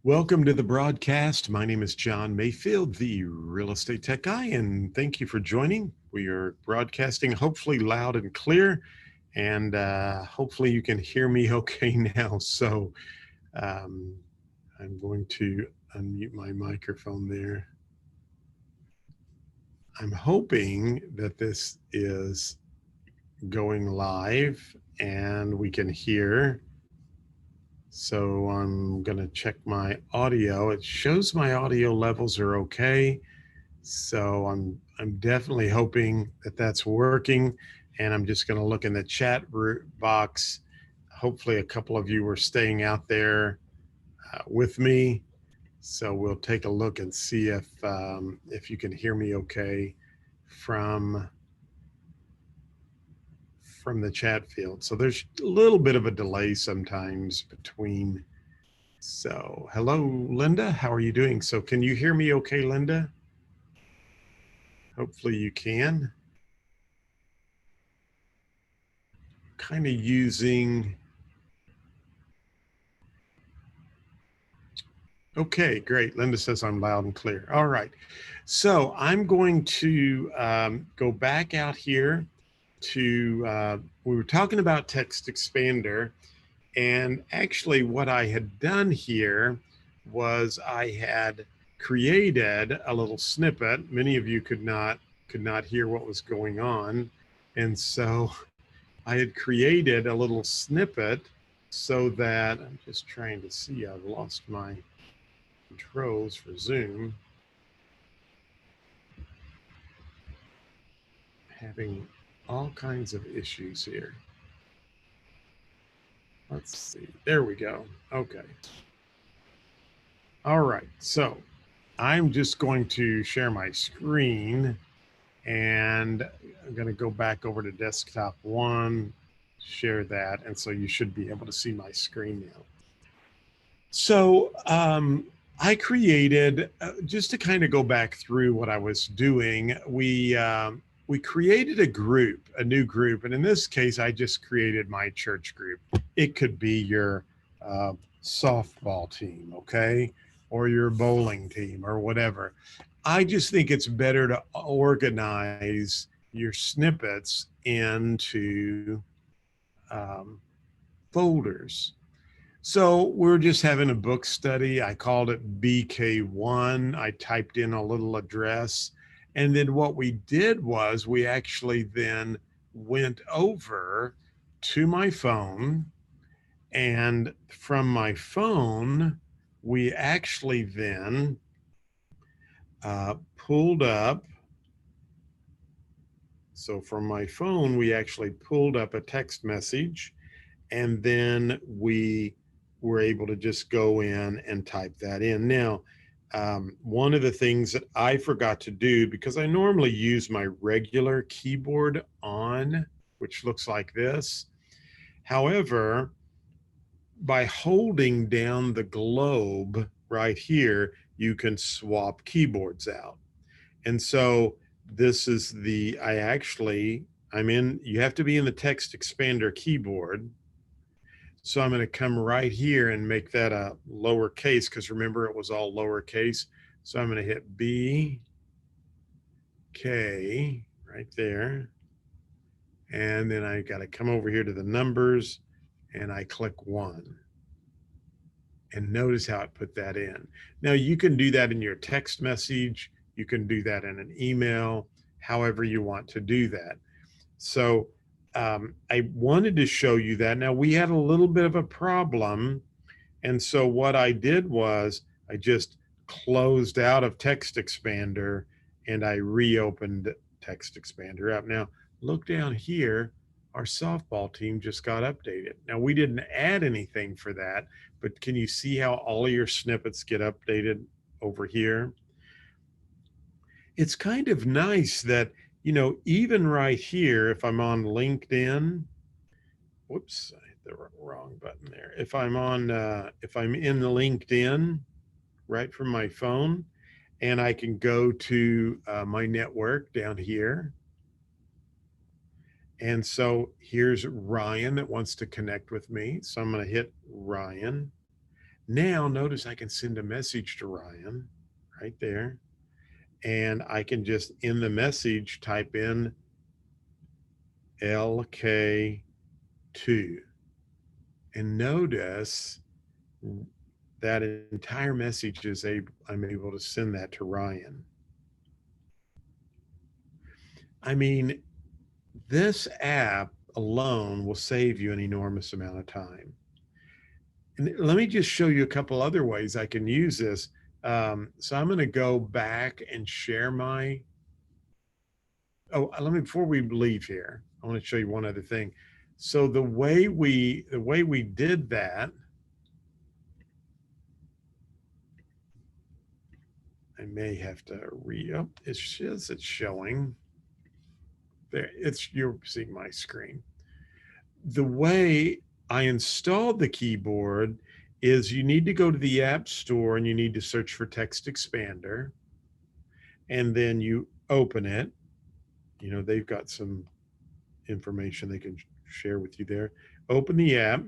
Welcome to the broadcast. My name is John Mayfield, the real estate tech guy, and thank you for joining. We are broadcasting hopefully loud and clear, and hopefully you can hear me okay now. So um, I'm going to unmute my microphone there. I'm hoping that this is going live and we can hear. So I'm going to check my audio. It shows my audio levels are okay. So I'm definitely hoping that that's working. And I'm just going to look in the chat box. Hopefully a couple of you are staying out there with me. So we'll take a look and see if you can hear me okay from the chat field. So there's a little bit of a delay sometimes between. So hello, Linda, how are you doing? So can you hear me okay, Linda? Hopefully you can. Kind of using. Okay, great. Linda says I'm loud and clear. All right. So I'm going to go back out here to, we were talking about TextExpander, and actually what I had done here was I had created a little snippet. Many of you could not hear what was going on. And so I had created a little snippet so that I'm just trying to see, I've lost my controls for Zoom. Having all kinds of issues here. Let's see. There we go. Okay. All right. So I'm just going to share my screen and I'm going to go back over to desktop one, share that. And so you should be able to see my screen now. So I created, just to kind of go back through what I was doing, we created a new group. And in this case, I just created my church group. It could be your softball team, okay? Or your bowling team or whatever. I just think it's better to organize your snippets into folders. So we're just having a book study. I called it BK1. I typed in a little address. And then what we did was we actually then went over to my phone. And from my phone, we actually then pulled up. So from my phone, we actually pulled up a text message. And then we were able to just go in and type that in. Now, one of the things that I forgot to do, because I normally use my regular keyboard on, which looks like this. However, by holding down the globe right here, you can swap keyboards out. And so this is the, you have to be in the TextExpander keyboard. So I'm going to come right here and make that a lowercase, because remember it was all lowercase. So I'm going to hit B, K right there. And then I got to come over here to the numbers and I click 1. And notice how it put that in. Now you can do that in your text message. You can do that in an email, however you want to do that. So I wanted to show you that. Now we had a little bit of a problem. And so what I did was I just closed out of TextExpander and I reopened TextExpander up. Now look down here, our softball team just got updated. Now we didn't add anything for that, but can you see how all of your snippets get updated over here? It's kind of nice that, you know, even right here, if I'm on LinkedIn, whoops, I hit the wrong button there. If I'm in the LinkedIn right from my phone, and I can go to my network down here. And so here's Ryan that wants to connect with me. So I'm going to hit Ryan. Now notice I can send a message to Ryan right there. And I can just in the message type in LK2. And notice that entire message is I'm able to send that to Ryan. I mean, this app alone will save you an enormous amount of time. And let me just show you a couple other ways I can use this. So I'm going to go back and share my. Let me before we leave here, I want to show you one other thing. So the way we did that, I may have to re-up. It's showing there. You're seeing my screen. The way I installed the keyboard is you need to go to the App Store and you need to search for TextExpander, and then you open it. You know, they've got some information they can share with you there. Open the app,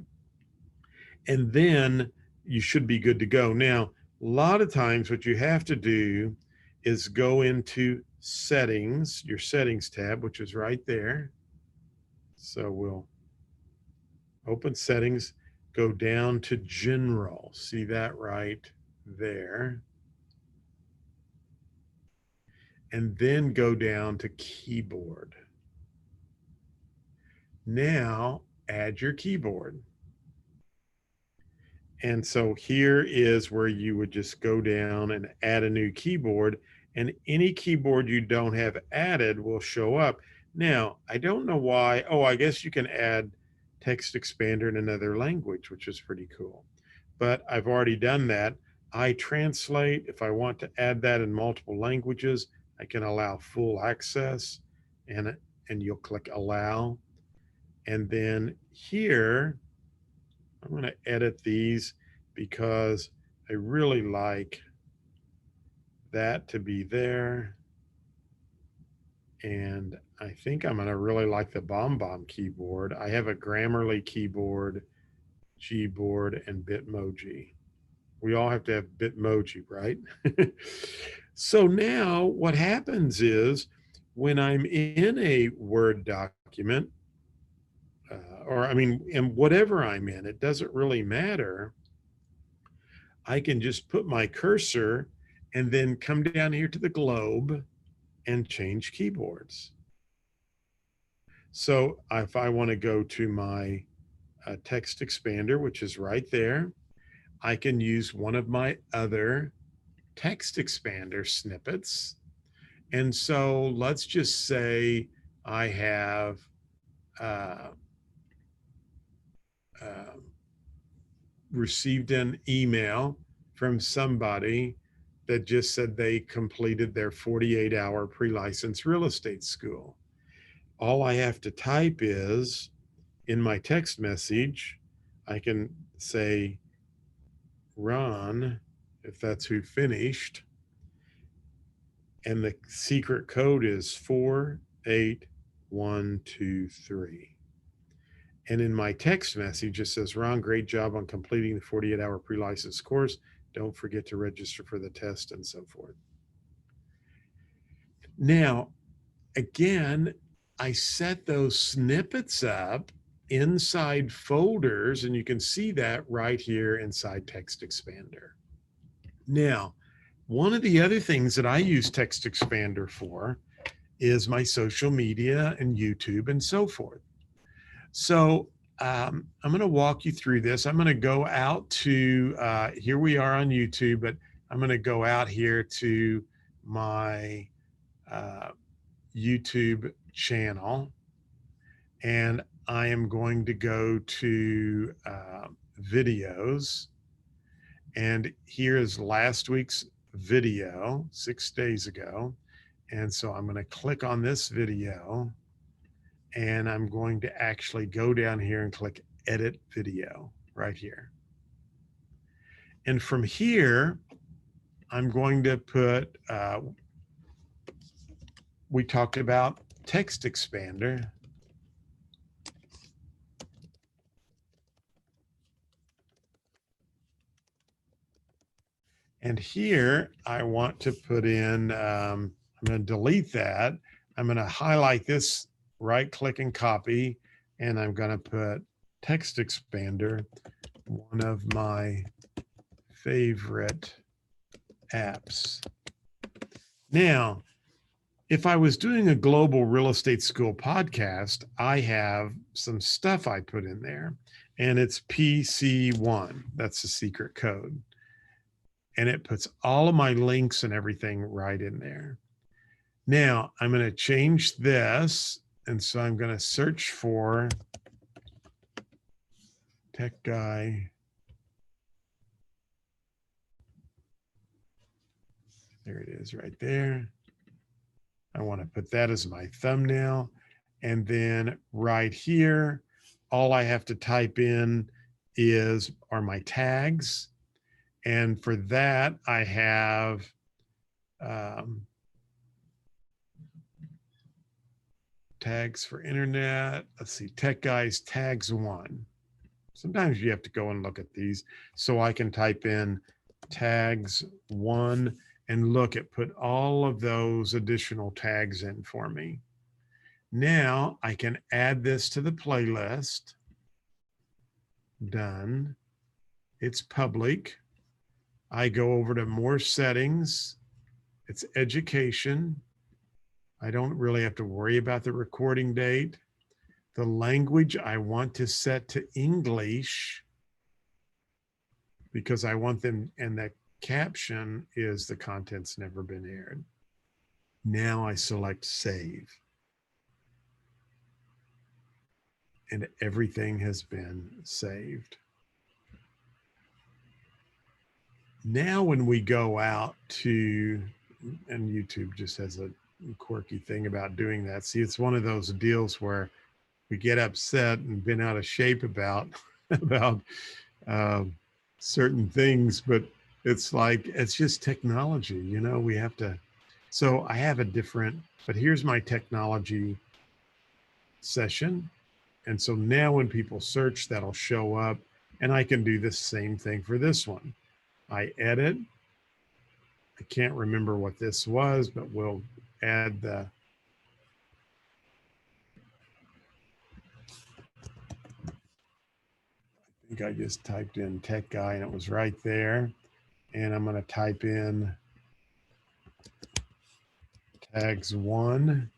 and then you should be good to go. Now, a lot of times what you have to do is go into settings, your settings tab, which is right there. So we'll open settings, go down to general. See that right there. And then go down to keyboard. Now add your keyboard. And so here is where you would just go down and add a new keyboard, and any keyboard you don't have added will show up. Now, I don't know why. Oh, I guess you can add TextExpander in another language, which is pretty cool. But I've already done that. I translate. If I want to add that in multiple languages, I can allow full access, and you'll click allow. And then here, I'm going to edit these because I really like that to be there. And I think I'm going to really like the BombBomb keyboard. I have a Grammarly keyboard, Gboard, and Bitmoji. We all have to have Bitmoji, right? So now what happens is when I'm in a Word document, or I mean, in whatever I'm in, it doesn't really matter. I can just put my cursor and then come down here to the globe and change keyboards. So if I want to go to my TextExpander, which is right there, I can use one of my other TextExpander snippets. And so let's just say I have received an email from somebody that just said they completed their 48-hour pre-license real estate school. All I have to type is in my text message, I can say Ron, if that's who finished, and the secret code is 48123. And in my text message, it says, Ron, great job on completing the 48-hour pre-license course. Don't forget to register for the test and so forth. Now, again, I set those snippets up inside folders, and you can see that right here inside TextExpander. Now, one of the other things that I use TextExpander for is my social media and YouTube and so forth. So I'm going to walk you through this. I'm going to go out to, here we are on YouTube, but I'm going to go out here to my YouTube channel, and I am going to go to videos, and here is last week's video 6 days ago. And so I'm going to click on this video, and I'm going to actually go down here and click edit video right here. And from here, I'm going to put, we talked about TextExpander. And here I want to put in, I'm going to delete that. I'm going to highlight this, right click and copy, and I'm going to put TextExpander, one of my favorite apps. Now, if I was doing a global real estate school podcast, I have some stuff I put in there, and it's PC1. That's the secret code. And it puts all of my links and everything right in there. Now I'm going to change this. And so I'm going to search for Tech Guy. There it is right there. I want to put that as my thumbnail. And then right here, all I have to type in are my tags. And for that, I have tags for internet. Let's see, Tech Guys tags 1. Sometimes you have to go and look at these. So I can type in tags 1 and look, it put all of those additional tags in for me. Now I can add this to the playlist. Done. It's public. I go over to more settings. It's education. I don't really have to worry about the recording date. The language I want to set to English because I want them, and the caption is the content's never been aired. Now I select save. And everything has been saved. Now when we go out to, and YouTube just has a quirky thing about doing that. See, it's one of those deals where we get upset and been out of shape about certain things, but it's like, it's just technology, you know, we have to. So I have a different, but here's my technology session. And so now when people search, that'll show up, and I can do the same thing for this one. I edit. I can't remember what this was, but we'll add the, I think I just typed in Tech Guy and it was right there. And I'm going to type in tags 1.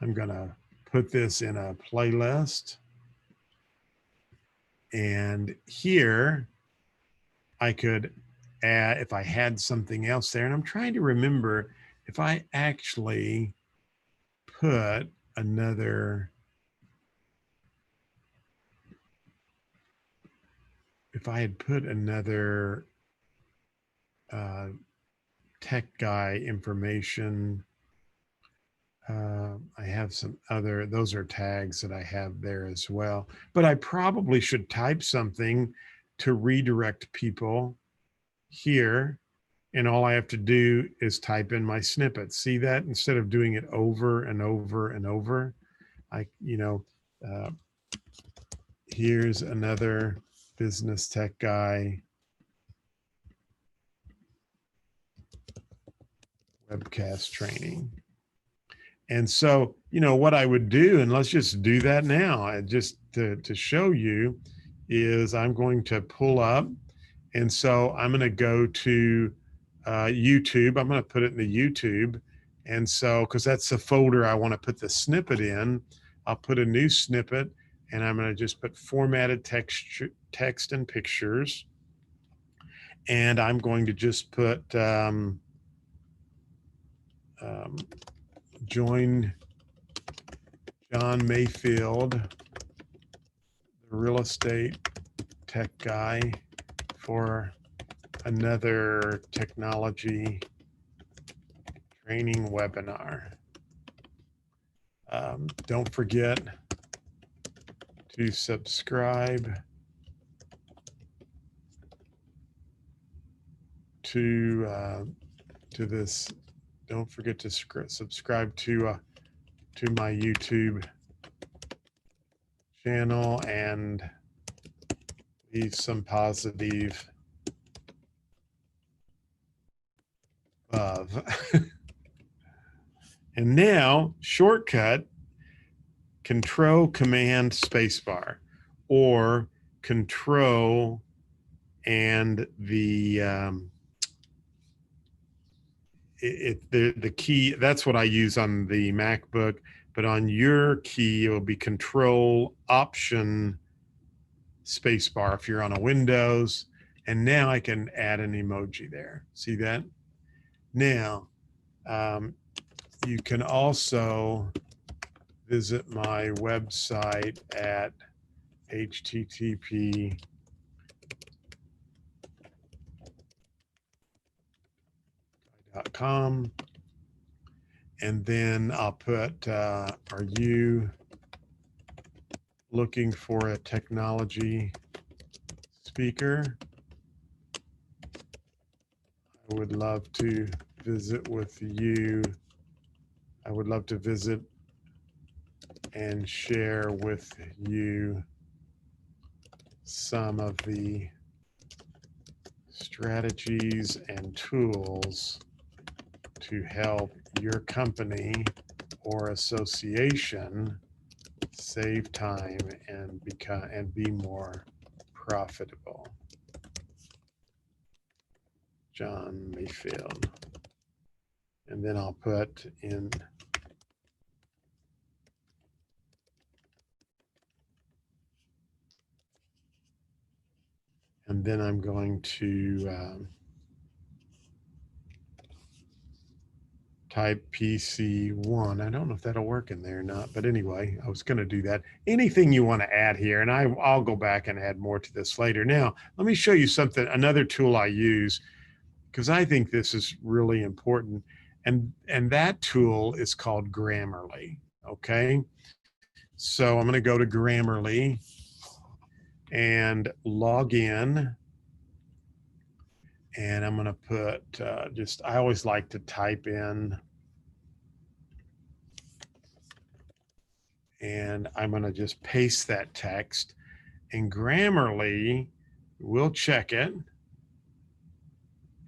I'm going to put this in a playlist. And here I could add, if I had something else there, and I'm trying to remember if I actually put another, if I had put another Tech Guy information, I have some other, those are tags that I have there as well. But I probably should type something to redirect people here. And all I have to do is type in my snippet. See that? Instead of doing it over and over and over, here's another business tech guy webcast training. And so, what I would do, and let's just do that now, just to show you, is I'm going to pull up. And so I'm going to go to YouTube. I'm going to put it in the YouTube. And so, because that's the folder I want to put the snippet in, I'll put a new snippet, and I'm going to just put formatted text and pictures. And I'm going to just put join John Mayfield, the real estate tech guy, for another technology training webinar. Don't forget to subscribe to this. Don't forget to subscribe to my YouTube channel and leave some positive above. And now shortcut, Control Command Spacebar, or Control and the the key. That's what I use on the MacBook, but on your key it will be Control Option Spacebar if you're on a Windows. And now I can add an emoji there. See that? Now you can also visit my website at http://.com, and then I'll put, are you looking for a technology speaker? I would love to visit with you. I would love to visit and share with you some of the strategies and tools to help your company or association save time and be more profitable. John Mayfield. And then I'll put in and then I'm going to type PC1. I don't know if that'll work in there or not, but anyway, I was going to do that. Anything you want to add here, and I'll go back and add more to this later. Now, let me show you something, another tool I use, because I think this is really important. And that tool is called Grammarly, okay? So I'm going to go to Grammarly and log in. And I'm going to put I always like to type in, and I'm going to just paste that text, and Grammarly will check it,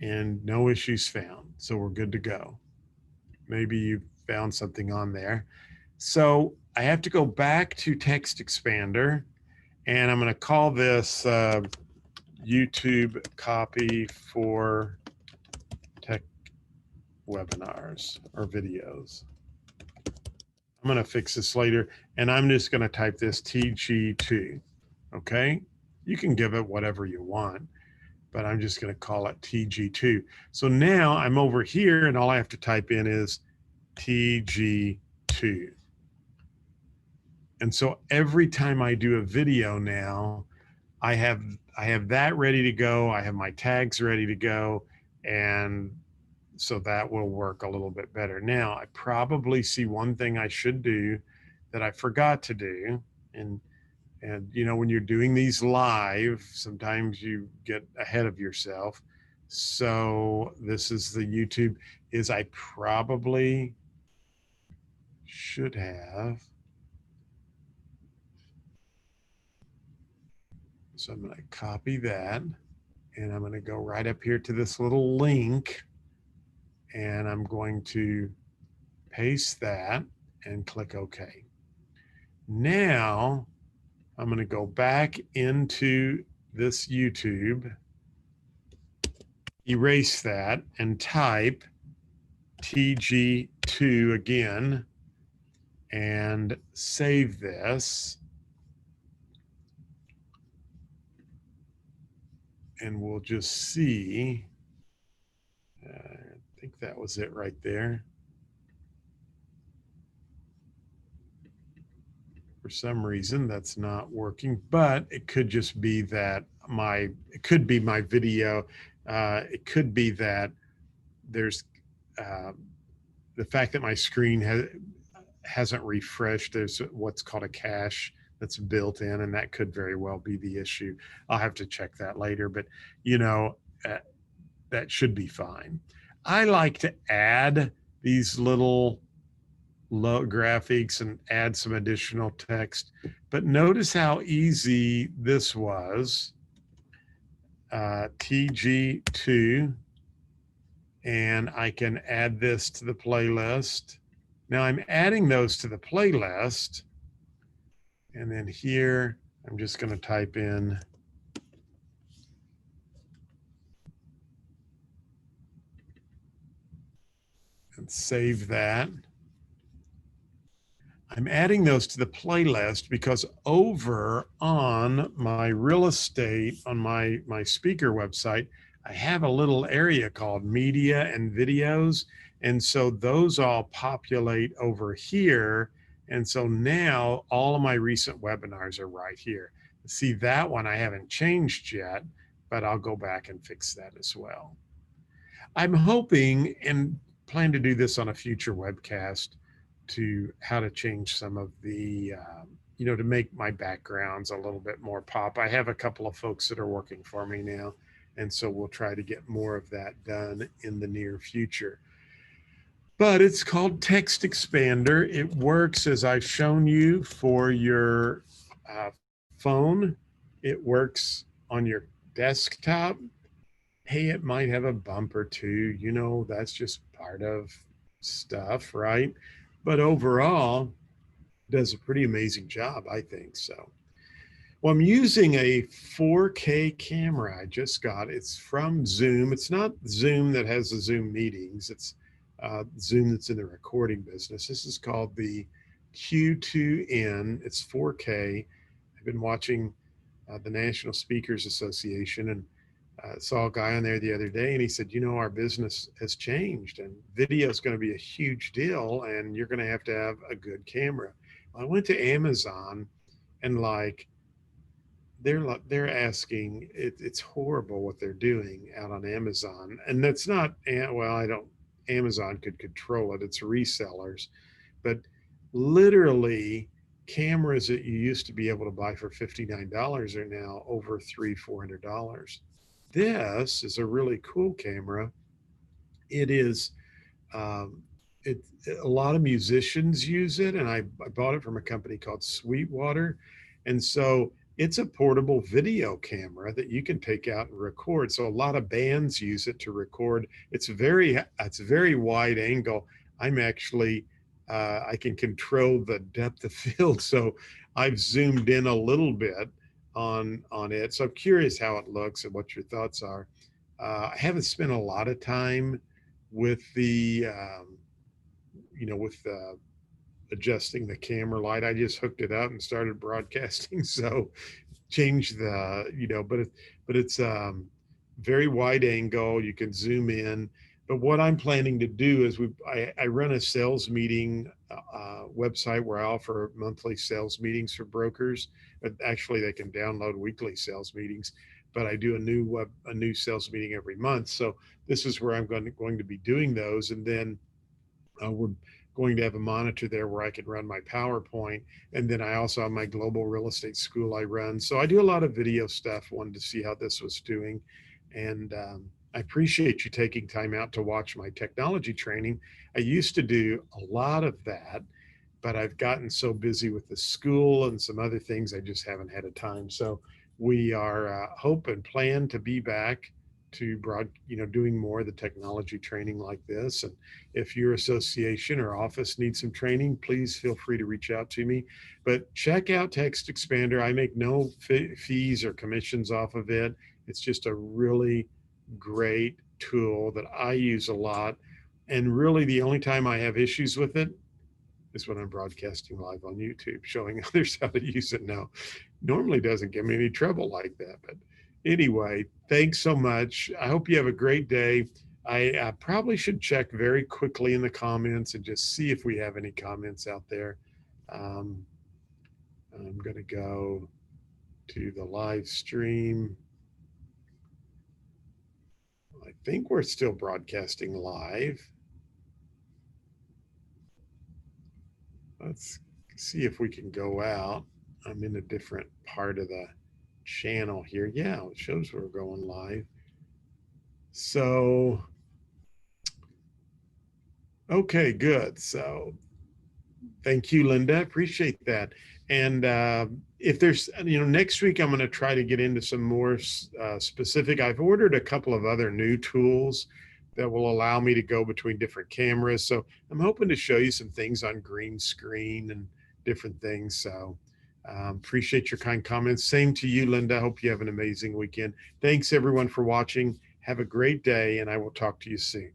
and no issues found. So we're good to go. Maybe you found something on there. So I have to go back to TextExpander, and I'm going to call this YouTube copy for tech webinars or videos. I'm going to fix this later, and I'm just going to type this TG2. Okay, you can give it whatever you want, but I'm just going to call it TG2. So now I'm over here, and all I have to type in is TG2. And so every time I do a video now, I have that ready to go. I have my tags ready to go, and so that will work a little bit better. Now, I probably see one thing I should do that I forgot to do, and you know, when you're doing these live, sometimes you get ahead of yourself. So this is the YouTube, is I probably should have. So I'm going to copy that, and I'm going to go right up here to this little link, and I'm going to paste that and click OK. Now I'm going to go back into this YouTube, erase that, and type TG2 again, and save this. And we'll just see. I think that was it right there. For some reason, that's not working, but it could just be that it could be my video. It could be that there's the fact that my screen hasn't refreshed. There's what's called a cache that's built in, and that could very well be the issue. I'll have to check that later, but you know, that should be fine. I like to add these little graphics and add some additional text, but notice how easy this was. TG2, and I can add this to the playlist. Now I'm adding those to the playlist, and then here I'm just going to type in and save that. I'm adding those to the playlist because over on my real estate, on my speaker website, I have a little area called media and videos. And so those all populate over here. And so now all of my recent webinars are right here. See, that one I haven't changed yet, but I'll go back and fix that as well. I'm hoping and plan to do this on a future webcast to how to change some of the, to make my backgrounds a little bit more pop. I have a couple of folks that are working for me now, and so we'll try to get more of that done in the near future. But it's called TextExpander. It works as I've shown you for your phone. It works on your desktop. Hey, it might have a bump or two, that's just part of stuff, right? But overall, does a pretty amazing job, I think. So, well, I'm using a 4K camera I just got. It's from Zoom. It's not Zoom that has the Zoom meetings. It's Zoom that's in the recording business. This is called the Q2N. It's 4K. I've been watching the National Speakers Association, and saw a guy on there the other day, and he said, our business has changed and video is going to be a huge deal, and you're going to have a good camera. I went to Amazon, and they're asking, it's horrible what they're doing out on Amazon. And that's not, Amazon could control it. It's resellers, but literally cameras that you used to be able to buy for $59 are now over $300-400. This is a really cool camera. It is, um, a lot of musicians use it, and I bought it from a company called Sweetwater. And so it's a portable video camera that you can take out and record. So a lot of bands use it to record. It's very wide angle. I'm actually, I can control the depth of field. So I've zoomed in a little bit on it. So I'm curious how it looks and what your thoughts are. I haven't spent a lot of time with the, with adjusting the camera light. I just hooked it up and started broadcasting. So changed but it's very wide angle. You can zoom in. But what I'm planning to do is I run a sales meeting website where I offer monthly sales meetings for brokers. But actually, they can download weekly sales meetings. But I do a new sales meeting every month. So this is where I'm going to be doing those, and then we're going to have a monitor there where I can run my PowerPoint. And then I also have my global real estate school I run. So I do a lot of video stuff. Wanted to see how this was doing, and I appreciate you taking time out to watch my technology training. I used to do a lot of that, but I've gotten so busy with the school and some other things, I just haven't had a time. So we are hope and plan to be back to doing more of the technology training like this. And if your association or office needs some training, please feel free to reach out to me. But check out TextExpander. I make no fees or commissions off of it. It's just a really great tool that I use a lot. And really the only time I have issues with it is when I'm broadcasting live on YouTube, showing others how to use it now. Normally doesn't give me any trouble like that. But anyway, thanks so much. I hope you have a great day. I probably should check very quickly in the comments and just see if we have any comments out there. I'm going to go to the live stream. I think we're still broadcasting live. Let's see if we can go out. I'm in a different part of the channel here. Yeah, it shows we're going live. So, okay, good. So thank you, Linda. Appreciate that. And if there's, next week I'm going to try to get into some more specific. I've ordered a couple of other new tools that will allow me to go between different cameras. So I'm hoping to show you some things on green screen and different things. So appreciate your kind comments. Same to you, Linda. Hope you have an amazing weekend. Thanks everyone for watching. Have a great day, and I will talk to you soon.